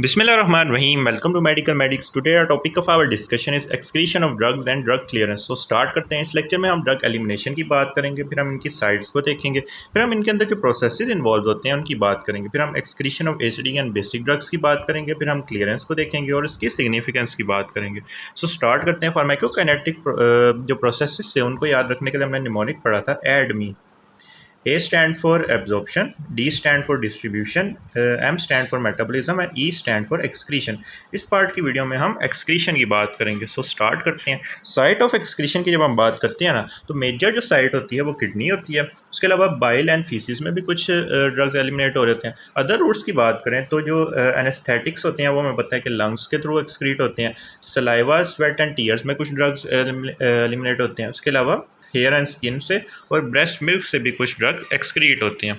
Bismillahirrahmanirrahim. Welcome to Medical Medics. Today our topic of our discussion is excretion of drugs and drug clearance. So start करते हैं। इस lecture में हम drug elimination की बात करेंगे, फिर हम इनकी साइड्स को देखेंगे, फिर हम इनके अंदर जो प्रोसेसेस इन्वॉल्व होते हैं उनकी बात करेंगे, फिर हम excretion of acidic and basic drugs की बात करेंगे, फिर हम क्लियरेंस को देखेंगे और इसकी सिग्निफिकेंस की बात करेंगे। सो स्टार्ट करते हैं। फार्माकोकाइनेटिक जो प्रोसेसेस थे उनको याद रखने के लिए हमने निमोनिक पढ़ा था एडमी। A stand for absorption, D stand for distribution, M stand for metabolism and E stand for excretion। इस पार्ट की वीडियो में हम excretion की बात करेंगे। सो स्टार्ट करते हैं। साइट ऑफ excretion की जब हम बात करते हैं ना, तो मेजर जो साइट होती है वो किडनी होती है। उसके अलावा बाइल एंड फीसिस में भी कुछ ड्रग्स एलिमिनेट हो रहे होते हैं। अदर रूट्स की बात करें तो जो एनेस्थेटिक्स होते हैं वो हमें पता है कि लंग्स के थ्रू एक्सक्रीट होते हैं। सलाइवा, स्वेट एंड टीयर्स में कुछ ड्रग्स एलिमिनेट होते हैं। उसके अलावा हेयर एंड स्किन से और ब्रेस्ट मिल्क से भी कुछ ड्रग एक्सक्रीट होते हैं।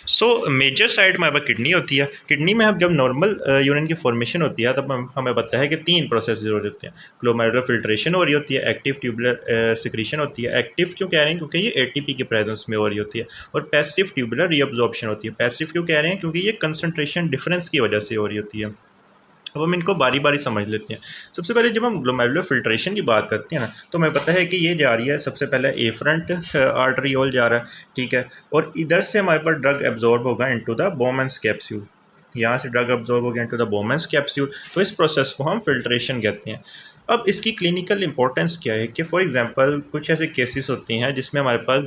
सो मेजर साइट में अब किडनी होती है। किडनी में हम जब नॉर्मल यूरिन की फॉर्मेशन होती है तब हमें पता है कि तीन प्रोसेस हो रहे होते हैं। ग्लोमेरुलर फिल्ट्रेशन हो रही होती है, एक्टिव ट्यूबुलर सिक्रीशन होती है। एक्टिव क्यों कह रहे हैं? क्योंकि ये एटीपी के प्रेजेंस में हो रही होती है। और पैसिव ट्यूबुलर रीअब्जॉर्प्शन होती है। पैसिव क्यों कह रहे हैं? क्योंकि ये कंसंट्रेशन डिफरेंस की वजह से हो रही होती है। अब हम इनको बारी बारी समझ लेते हैं। सबसे पहले जब हम ग्लोमेरुलर फिल्ट्रेशन की बात करते हैं ना, तो हमें पता है कि ये जा रही है सबसे पहले एफरंट आर्टरियोल जा रहा है, ठीक है। और इधर से हमारे पास ड्रग एब्जॉर्ब होगा इनटू द बोमेंस कैप्सूल। यहाँ से ड्रग एब्जॉर्ब हो गया इनटू द बोमेंस कैप्सूल। तो इस प्रोसेस को हम फिल्ट्रेशन कहते हैं। अब इसकी क्लिनिकल इंपॉर्टेंस क्या है कि फॉर एग्जांपल कुछ ऐसे केसेस होते हैं जिसमें हमारे पास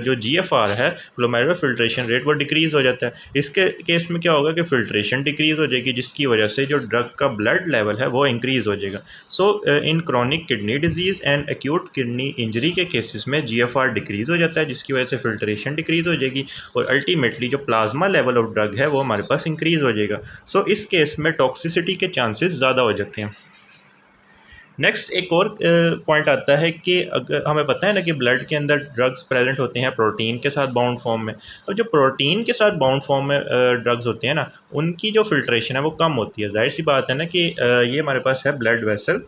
जो जीएफआर है, ग्लोमेरुलर फिल्ट्रेशन रेट, वो डिक्रीज़ हो जाता है। इसके केस में क्या होगा कि फिल्ट्रेशन डिक्रीज़ हो जाएगी, जिसकी वजह से जो ड्रग का ब्लड लेवल है वो इंक्रीज़ हो जाएगा। So in chronic kidney disease and acute kidney injury के केसेस में जीएफआर डिक्रीज़ हो जाता है, जिसकी वजह से फिल्ट्रेशन डिक्रीज़ हो जाएगी और अल्टीमेटटली जो प्लाज्मा लेवल ऑफ ड्रग है वो हमारे पास इंक्रीज़ हो जाएगा। सो इस केस में टॉक्सिसिटी के चांसेस ज़्यादा हो जाते हैं। नेक्स्ट एक और पॉइंट आता है कि अगर हमें पता है ना कि ब्लड के अंदर ड्रग्स प्रेजेंट होते हैं प्रोटीन के साथ बाउंड फॉर्म में। और जो प्रोटीन के साथ बाउंड फॉर्म में ड्रग्स होते हैं ना, उनकी जो फिल्ट्रेशन है वो कम होती है। जाहिर सी बात है ना कि ये हमारे पास है ब्लड वेसल,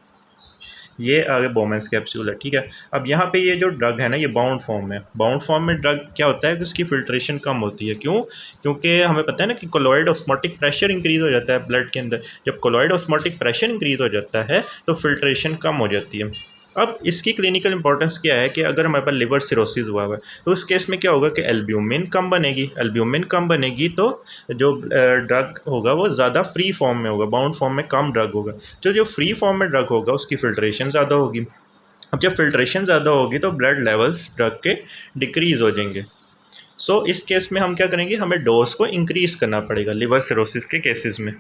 ये आगे बोमेंस कैप्सूल है, ठीक है। अब यहाँ पे ये जो ड्रग है ना, ये बाउंड फॉर्म में, बाउंड फॉर्म में ड्रग क्या होता है कि उसकी फिल्ट्रेशन कम होती है। क्यों? क्योंकि हमें पता है ना कि कोलॉइड ऑस्मोटिक प्रेशर इंक्रीज़ हो जाता है ब्लड के अंदर। जब कोलॉइड ऑस्मोटिक प्रेशर इंक्रीज़ हो जाता है तो फिल्ट्रेशन कम हो जाती है। अब इसकी क्लिनिकल इंपॉर्टेंस क्या है कि अगर हमारे पास लिवर सिरोसिस हुआ है तो उस केस में क्या होगा कि एल्ब्यूमिन कम बनेगी। एल्ब्यूमिन कम बनेगी तो जो ड्रग होगा वो ज़्यादा फ्री फॉर्म में होगा, बाउंड फॉर्म में कम ड्रग होगा। तो जो फ्री फॉर्म में ड्रग होगा उसकी फिल्ट्रेशन ज़्यादा होगी। अब जब फिल्ट्रेशन ज़्यादा होगी तो ब्लड लेवल्स ड्रग के डिक्रीज़ हो जाएंगे। सो इस केस में हम क्या करेंगे, हमें डोज को इंक्रीज़ करना पड़ेगा लिवर सिरोसिस के केसेस में।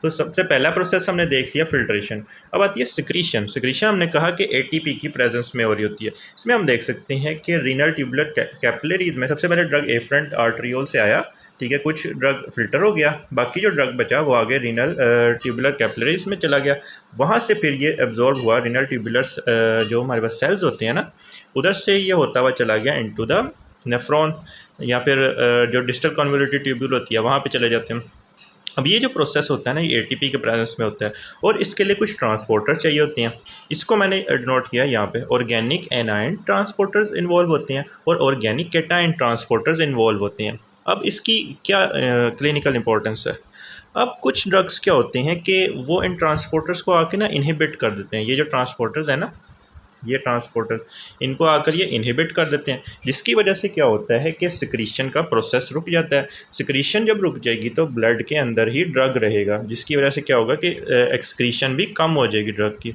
तो सबसे पहला प्रोसेस हमने देख लिया फिल्ट्रेशन। अब आती है सिक्रीशन। सिक्रीशन हमने कहा कि एटीपी की प्रेजेंस में हो रही होती है। इसमें हम देख सकते हैं कि रीनल ट्यूबुलर कैपिलरीज में सबसे पहले ड्रग एफरंट आर्टरियोल से आया, ठीक है। कुछ ड्रग फिल्टर हो गया, बाकी जो ड्रग बचा वो आगे रीनल ट्यूबुलर कैपिलरीज में चला गया। वहाँ से फिर ये एब्जॉर्ब हुआ रीनल ट्यूबुलर जो हमारे पास सेल्स होते हैं ना, उधर से ये होता हुआ चला गया इनटू द नेफ्रॉन, या फिर जो डिस्टल कन्वोल्यूटेड ट्यूब्यूल होती है वहाँ पे चले जाते हैं। अब ये जो प्रोसेस होता है ना, ये एटीपी के प्रेजेंस में होता है और इसके लिए कुछ ट्रांसपोर्टर चाहिए होते हैं। इसको मैंने नोट किया यहाँ पे। ऑर्गेनिक एनायन ट्रांसपोर्टर्स इन्वॉल्व होते हैं और ऑर्गेनिक कैटायन ट्रांसपोर्टर्स इन्वॉल्व होते हैं। अब इसकी क्या क्लिनिकल इंपॉर्टेंस है? अब कुछ ड्रग्स क्या होते हैं कि वो इन ट्रांसपोर्टर्स को आके ना इनहिबिट कर देते हैं। ये जो ट्रांसपोर्टर्स है ना, ये ट्रांसपोर्टर, इनको आकर ये इनहिबिट कर देते हैं, जिसकी वजह से क्या होता है कि सिक्रीशन का प्रोसेस रुक जाता है। सिक्रीशन जब रुक जाएगी तो ब्लड के अंदर ही ड्रग रहेगा, जिसकी वजह से क्या होगा कि एक्सक्रीशन भी कम हो जाएगी ड्रग की।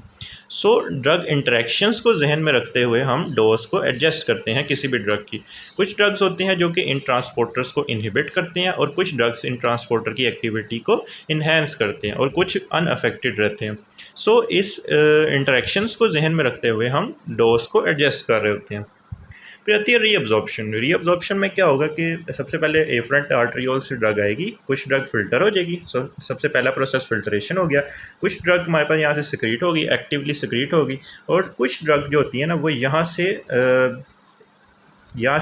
सो ड्रग इंटरेक्शंस को जहन में रखते हुए हम डोज को एडजस्ट करते हैं किसी भी ड्रग की। कुछ ड्रग्स होते हैं जो कि इन ट्रांसपोर्टर्स को इनहिबिट करते हैं और कुछ ड्रग्स इन ट्रांसपोर्टर की एक्टिविटी को इन्हेंस करते हैं और कुछ अनअफेक्टेड रहते हैं। सो इस इंटरेक्शंस को जहन में रखते हुए हम डोज को एडजस्ट कर रहे होते हैं। फिर आती है रीअब्जॉर्प्शन। रीअब्जॉर्प्शन में क्या होगा कि सबसे पहले एफरंट आर्टरियोल से ड्रग आएगी, कुछ ड्रग फिल्टर हो जाएगी। सबसे पहला प्रोसेस फिल्ट्रेशन हो गया। कुछ ड्रग हमारे पास यहाँ से सिक्रीट होगी, एक्टिवली सिक्रीट होगी, और कुछ ड्रग जो होती है ना वो यहाँ से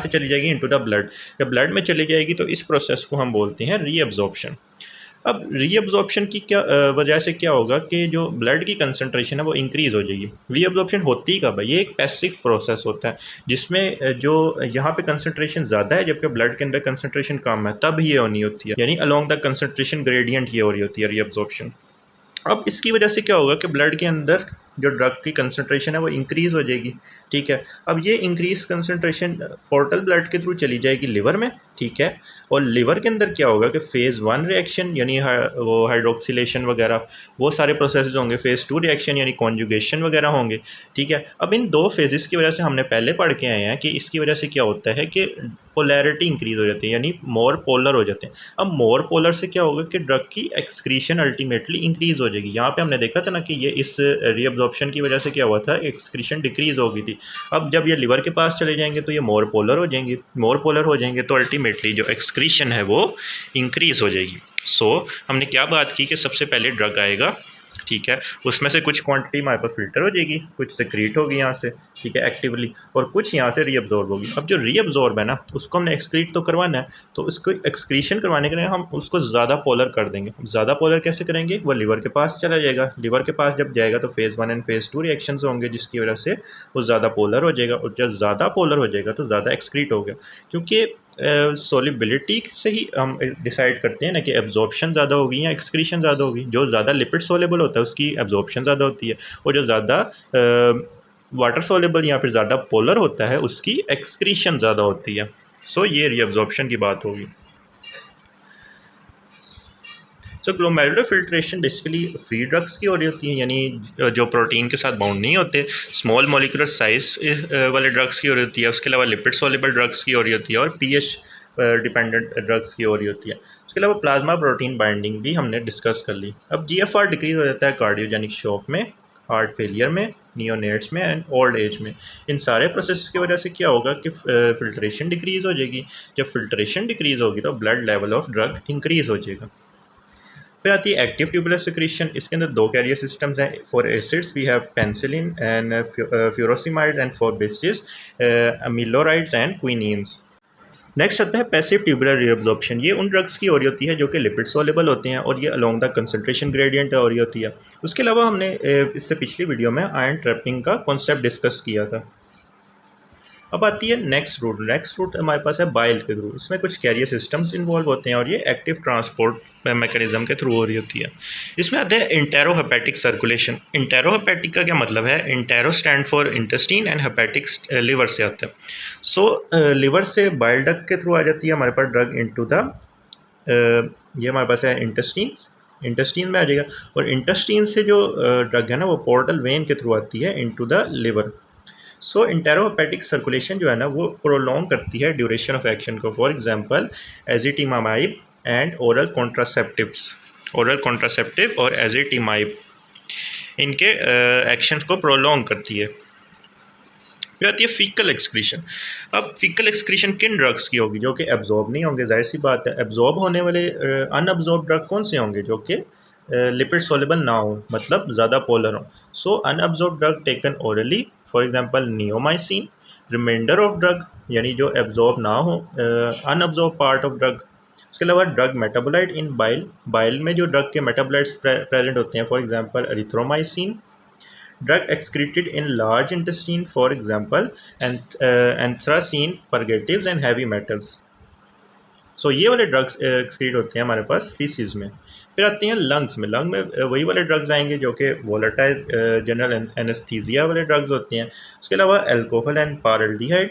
चली जाएगी इनटू द ब्लड। जब ब्लड में चली जाएगी तो इस प्रोसेस को हम बोलते हैं रीअब्जॉर्प्शन। अब रीअब्जॉर्प्शन की क्या वजह से क्या होगा कि जो ब्लड की कंसंट्रेशन है वो इंक्रीज़ हो जाएगी। रीअब्जॉर्प्शन होती ही कब है? ये एक पैसिव प्रोसेस होता है जिसमें जो यहाँ पे कंसंट्रेशन ज़्यादा है जबकि ब्लड के अंदर कंसंट्रेशन कम है, तब ये होनी होती है, यानी अलोंग द कंसंट्रेशन ग्रेडियंट ये हो रही होती है रीअब्जॉर्प्शन। अब इसकी वजह से क्या होगा कि ब्लड के अंदर जो ड्रग की कंसंट्रेशन है वो इंक्रीज़ हो जाएगी, ठीक है। अब ये इंक्रीज कंसंट्रेशन पोर्टल ब्लड के थ्रू चली जाएगी लिवर में, ठीक है। और लिवर के अंदर क्या होगा कि फ़ेज़ 1 रिएक्शन यानी वो हाइड्रोक्सिलेशन वगैरह वो सारे प्रोसेस होंगे, फ़ेज़ 2 रिएक्शन यानी कॉन्जुगेशन वगैरह होंगे, ठीक है। अब इन 2 फेजेस की वजह से हमने पहले पढ़ के आए हैं कि इसकी वजह से क्या होता है कि पोलैरिटी इंक्रीज़ हो जाती है, यानी मोर पोलर हो जाते हैं। अब मोर पोलर से क्या होगा कि ड्रग की एक्सक्रीशन अल्टीमेटली इंक्रीज़ हो जाएगी। यहाँ पे हमने देखा था ना कि ये इस रीअब्जॉर्प्शन की वजह से क्या हुआ था, एक्सक्रीशन डिक्रीज़ हो गई थी। अब जब ये लिवर के पास चले जाएंगे तो ये मोर पोलर हो जाएंगे, मोर पोलर हो जाएंगे तो अल्टीमेटली जो एक्सक्रीशन है वो इंक्रीज़ हो जाएगी। सो हमने क्या बात की कि सबसे पहले ड्रग आएगा, ठीक है, उसमें से कुछ क्वांटिटी हमारे पास फ़िल्टर हो जाएगी, कुछ सिक्रीट होगी यहाँ से, ठीक है, एक्टिवली, और कुछ यहाँ से रीअब्जॉर्ब होगी। अब जो रीअब्जॉर्ब है ना उसको हमने एक्सक्रीट तो करवाना है, तो उसको एक्सक्रीशन करवाने के लिए हम उसको ज़्यादा पोलर कर देंगे। ज़्यादा पोलर कैसे करेंगे? वो लिवर के पास चला जाएगा, लिवर के पास जब जाएगा तो फ़ेज़ 1 एंड फ़ेज़ 2 रिएक्शंस होंगे जिसकी वजह से वो ज़्यादा पोलर हो जाएगा, और जब ज़्यादा पोलर हो जाएगा तो ज़्यादा एक्सक्रीट होगा, क्योंकि सोलिबिलिटी से ही हम डिसाइड करते हैं ना कि एब्जॉर्प्शन ज़्यादा होगी या एक्सक्रीशन ज़्यादा होगी। जो ज़्यादा लिपिड सोलेबल होता है उसकी एब्जॉर्प्शन ज़्यादा होती है, और जो ज़्यादा वाटर सोलेबल या फिर ज़्यादा पोलर होता है उसकी एक्सक्रीशन ज़्यादा होती है। सो ये रीअब्जॉर्प्शन की बात होगी। So glomerular filtration basically free drugs की हो रही होती है, यानी जो प्रोटीन के साथ बाउंड नहीं होते, स्मॉल मॉलिकुलर साइज वाले ड्रग्स की हो रही होती है। उसके अलावा लिपिड सॉल्युबल ड्रग्स की हो रही होती है, और पीएच डिपेंडेंट ड्रग्स की हो रही होती है। उसके अलावा प्लाज्मा प्रोटीन बाइंडिंग भी हमने डिस्कस कर ली। अब जीएफआर डिक्रीज हो जाता है कार्डियोजेनिक शॉक में, हार्ट फेलियर में, नियोनेट्स में एंड ओल्ड एज में। इन सारे प्रोसेस की वजह से क्या होगा कि फिल्ट्रेशन डिक्रीज़ हो जाएगी। जब फिल्ट्रेशन डिक्रीज़ होगी तो blood level of drug increase हो जाएगा। फिर आती है एक्टिव ट्यूबुलर सिक्रीशन। इसके अंदर 2 कैरियर सिस्टम्स हैं। For acids we have penicillin and furosemides, and for bases amilorides and quinines. Next आता है पैसिव ट्यूबुलर रीअब्जॉर्प्शन। ये उन ड्रग्स की हो रही होती है जो कि लिपिड सोलेबल होते हैं, और ये अलोंग द कंसंट्रेशन ग्रेडियंट हो रही होती है। उसके अलावा हमने इससे पिछली वीडियो में आयरन ट्रैपिंग का कॉन्सेप्ट डिस्कस किया था। अब आती है नेक्स्ट रूट। नेक्स्ट रूट हमारे पास है बाइल के थ्रू। इसमें कुछ कैरियर सिस्टम्स इन्वॉल्व होते हैं, और ये एक्टिव ट्रांसपोर्ट मैकेनिज्म के थ्रू हो रही होती है। इसमें आते हैं इंटेरोहेपेटिक सर्कुलेशन। इंटेरोहेपेटिक का क्या मतलब है? Entero stand for intestine and hepatics liver से आता है। सो लिवर से बाइल डक्ट के थ्रू आ जाती है हमारे पास ड्रग इनटू द ये हमारे पास है इंटेस्टीन, इंटेस्टीन में आ जाएगा, और इंटेस्टीन से जो ड्रग है ना वो पोर्टल वेन के थ्रू आती है into the liver. So enterohepatic circulation जो है ना वो प्रोलॉन्ग करती है ड्यूरेशन ऑफ एक्शन को। For example ezetimibe and oral contraceptives, oral contraceptive और एजिटिमाइब, इनके एक्शंस को प्रोलॉन्ग करती है। फिर आती है फीकल एक्सक्रीशन। अब फीकल एक्सक्रीशन किन ड्रग्स की होगी? जो कि एब्जॉर्ब नहीं होंगे, जाहिर सी बात है। एब्जॉर्ब होने वाले अनअब्जॉर्ब ड्रग कौन से होंगे? जो कि लिपिड सोलेबल ना हो, मतलब ज़्यादा पोलर हो। So unabsorb drug taken orally, for example neomycin. Reminder of drug यानी जो एब्जॉर्ब ना हो, अनअब्जॉर्ब पार्ट ऑफ ड्रग। उसके अलावा drug metabolite in bile. Bile में जो ड्रग के मेटाबोलाइट्स प्रेजेंट होते हैं, for example erythromycin. Drug excreted in large intestine, for example anthracene, purgatives and heavy metals. So ये वाले ड्रग्स एक्सक्रीट होते हैं हमारे पास फीसिस में। फिर आते हैं लंग्स में। लंग में वही वाले ड्रग्स आएंगे जो कि वोलेटाइल जनरल एनेस्थीसिया वाले ड्रग्स होते हैं। उसके अलावा अल्कोहल एंड पारल्डिहाइड।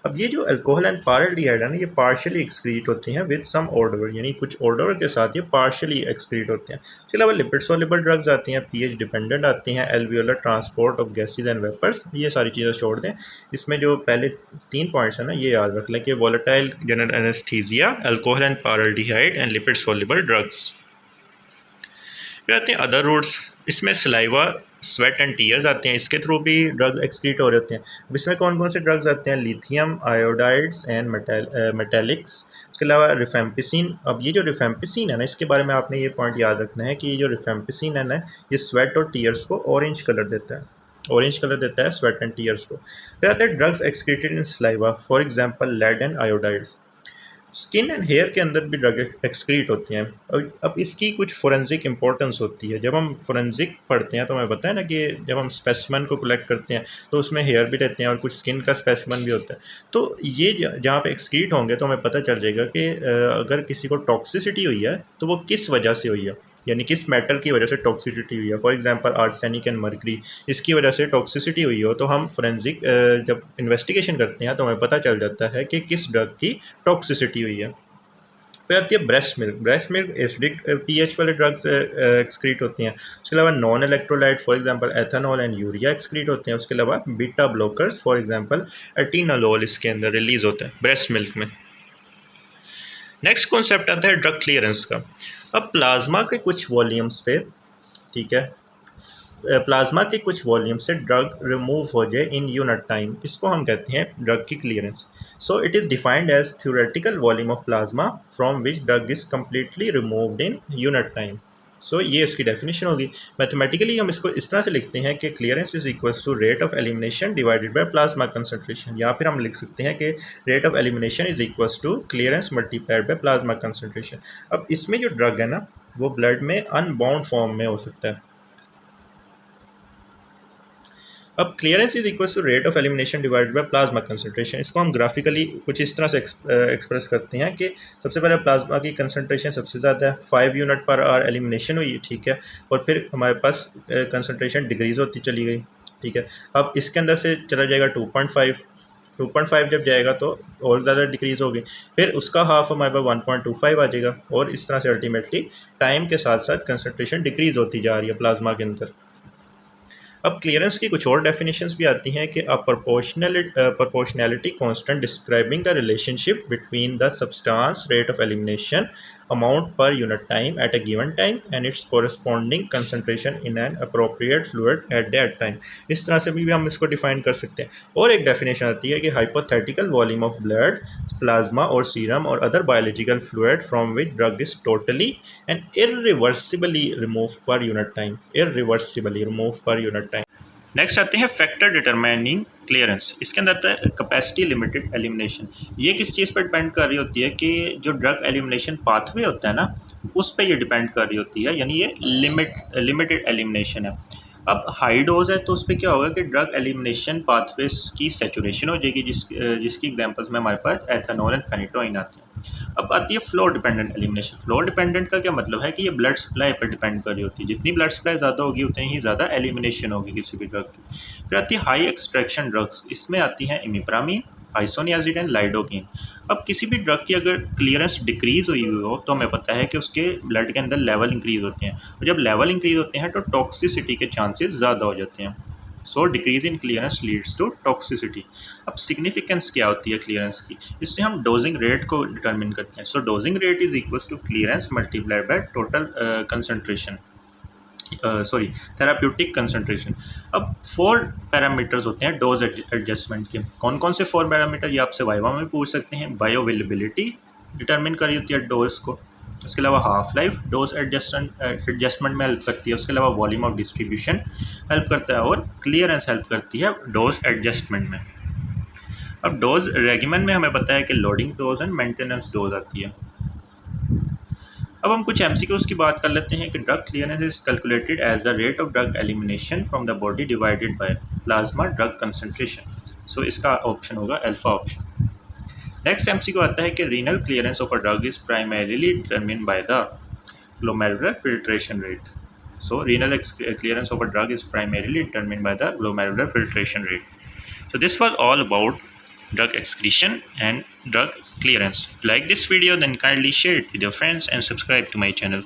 अब ये जो अल्कोहल एंड पारल्डिहाइड है ना, ये पार्शियली एक्सक्रीट होते हैं विद सम ऑर्डर, यानी कुछ ऑर्डर के साथ ये पार्शियली एक्सक्रीट होते हैं। उसके अलावा लिपिड सोल्युबल ड्रग्स आते हैं, पीएच डिपेंडेंट आते हैं, alveolar transport of gases and vapours. ये सारी चीज़ें छोड़ दें। इसमें जो पहले 3 पॉइंट्स हैं ना ये याद रख लें कि volatile general anaesthesia, alcohol and paraldehyde and lipid soluble drugs. फिर आते हैं अदर रूट्स। इसमें सलाइवा, स्वेट एंड टीयर्स आते हैं, इसके थ्रू भी ड्रग एक्सक्रीट हो रहे होते हैं। अब इसमें कौन कौन से ड्रग्स आते हैं? Lithium iodides and metallics. उसके अलावा रिफेम्पिसिन। अब ये जो रिफेम्पिसिन है ना, इसके बारे में आपने ये पॉइंट याद रखना है कि ये जो रिफेम्पिसिन है ना, ये स्वेट और टीयर्स को ऑरेंज कलर देता है, ऑरेंज कलर देता है स्वेट एंड टीयर्स को। फिर आते हैं drugs excreted in saliva, for example lead and iodides. Skin and hair के अंदर भी ड्रग एक्सक्रीट होती हैं। अब इसकी कुछ फोरेंसिक इंपॉर्टेंस होती है। जब हम फोरेंसिक पढ़ते हैं तो हमें पता है ना कि जब हम स्पेसिमेन को कलेक्ट करते हैं तो उसमें हेयर भी रहते हैं और कुछ स्किन का स्पेसिमेन भी होता है। तो ये जहाँ पे एक्सक्रीट होंगे तो हमें पता चल जाएगा कि अगर किसी को टॉक्सिसिटी हुई है तो वो किस वजह से हुई है, यानी किस मेटल की वजह से टॉक्सिसिटी हुई है। For example arsenic and mercury, इसकी वजह से टॉक्सिसिटी हुई हो तो हम फोरेंसिक जब इन्वेस्टिगेशन करते हैं तो हमें पता चल जाता है कि किस ड्रग की टॉक्सिसिटी हुई है। फिर आती है breast milk. Breast milk acidic pH वाले ड्रग्स एक्सक्रीट होती हैं। उसके अलावा non electrolyte for example ethanol and urea excrete होते हैं। उसके अलावा beta blockers for example atenolol इसके अंदर रिलीज होता है ब्रेस्ट मिल्क में। नेक्स्ट कॉन्सेप्ट आता है ड्रग क्लियरेंस का। अब प्लाज्मा के कुछ वॉल्यूम्स पे, ठीक है, प्लाज्मा के कुछ वॉल्यूम से ड्रग रिमूव हो जाए इन यूनिट टाइम, इसको हम कहते हैं ड्रग की clearance. So it is defined as theoretical volume of plasma from which drug is completely removed in unit time. So ये इसकी डेफिनेशन होगी। मैथमेटिकली हम इसको इस तरह से लिखते हैं कि clearance is equal to rate of elimination divided by plasma concentration, या फिर हम लिख सकते हैं कि rate of elimination is equal to clearance multiplied by plasma concentration. अब इसमें जो ड्रग है ना वो ब्लड में अनबाउंड फॉर्म में हो सकता है। अब clearance is equal to rate of elimination divided by plasma concentration. इसको हम ग्राफिकली कुछ इस तरह से एक्सप्रेस करते हैं कि सबसे पहले प्लाज्मा की कंसंट्रेशन सबसे ज़्यादा है, 5 यूनिट पर आवर एलिमिनेशन हुई, ठीक है, और फिर हमारे पास कंसंट्रेशन डिक्रीज होती चली गई, ठीक है। अब इसके अंदर से चला जाएगा 2.5 जब जाएगा तो और ज़्यादा डिक्रीज होगी, फिर उसका हाफ हमारे पास 1.25 आ जाएगा, और इस तरह से अल्टीमेटली टाइम के साथ साथ कंसंट्रेशन डिक्रीज होती जा रही है प्लाज्मा के अंदर। अब क्लियरेंस की कुछ और डेफिनेशंस भी आती हैं कि a proportionality constant describing the relationship between the substance rate of elimination amount per unit time at a given time and its corresponding concentration in an appropriate fluid at that time. इस तरह से भी हम इसको define कर सकते हैं। और एक डेफिनेशन आती है कि hypothetical volume of blood, plasma और सीरम और other biological fluid from which drug is totally and irreversibly remove पर यूनिट टाइम, इरिवर्सिबली रिमूव पर यूनिट टाइम। नेक्स्ट आते हैं फैक्टर डिटरमाइनिंग क्लियरेंस। इसके अंदर आता है कैपेसिटी लिमिटेड एलिमिनेशन। ये किस चीज़ पर डिपेंड कर रही होती है कि जो ड्रग एलिमिनेशन पाथवे होता है ना उस पर ये डिपेंड कर रही होती है, यानी ये लिमिटेड एलिमिनेशन है। अब हाई डोज है तो उस पर क्या होगा कि ड्रग एलिमिनेशन पाथवेज की सेचुरेशन हो जाएगी, जिसकी एग्जांपल्स में हमारे पास एथेनॉल एंड फेनिटोइन आते हैं। अब आती है flow dependent elimination. Flow dependent का क्या मतलब है कि ये ब्लड सप्लाई पर डिपेंड कर रही होती है, जितनी ब्लड सप्लाई ज़्यादा होगी उतनी ही ज़्यादा एलिमिनेशन होगी किसी भी ड्रग की। फिर आती है हाई एक्सट्रैक्शन ड्रग्स। इसमें आती हैं इमिप्रामीन, आइसोनियाजिड एंड लाइडोकेन। अब किसी भी ड्रग की अगर क्लियरेंस डिक्रीज हुई हो तो हमें पता है कि उसके ब्लड के अंदर लेवल इंक्रीज होते हैं, और जब लेवल इंक्रीज होते हैं तो टॉक्सिसिटी के चांसेस ज़्यादा हो जाते हैं। So decrease in clearance leads to toxicity. अब सिग्निफिकेंस क्या होती है क्लियरेंस की, इससे हम डोजिंग रेट को डिटरमिन करते हैं। So dosing rate is equal to clearance multiplied by total concentration, sorry therapeutic concentration. अब 4 पैरामीटर्स होते हैं डोज एडजस्टमेंट के। कौन कौन से 4 पैरामीटर, ये आपसे वाइवा में पूछ सकते हैं। बायोअवेलेबिलिटी डिटरमिन करी होती है डोज को, उसके अलावा हाफ लाइफ डोज एडजस्टमेंट में हेल्प करती है, उसके अलावा वॉल्यूम ऑफ डिस्ट्रीब्यूशन हेल्प करता है, और क्लियरेंस हेल्प करती है डोज एडजस्टमेंट में। अब डोज रेगिमेन में हमें पता है कि loading dose and maintenance dose आती है। अब हम कुछ एमसीक्यूज की बात कर लेते हैं कि drug clearance is calculated as the rate of drug elimination from the body divided by plasma drug concentration. So इसका ऑप्शन होगा अल्फा ऑप्शन। नेक्स्ट एमसीक्यू आता है कि renal clearance of a drug is primarily determined by the glomerular filtration rate. So renal clearance of a drug is primarily determined by the glomerular filtration rate. So this was all about drug excretion and drug clearance. Like this video, then kindly share it with your friends and subscribe to my channel.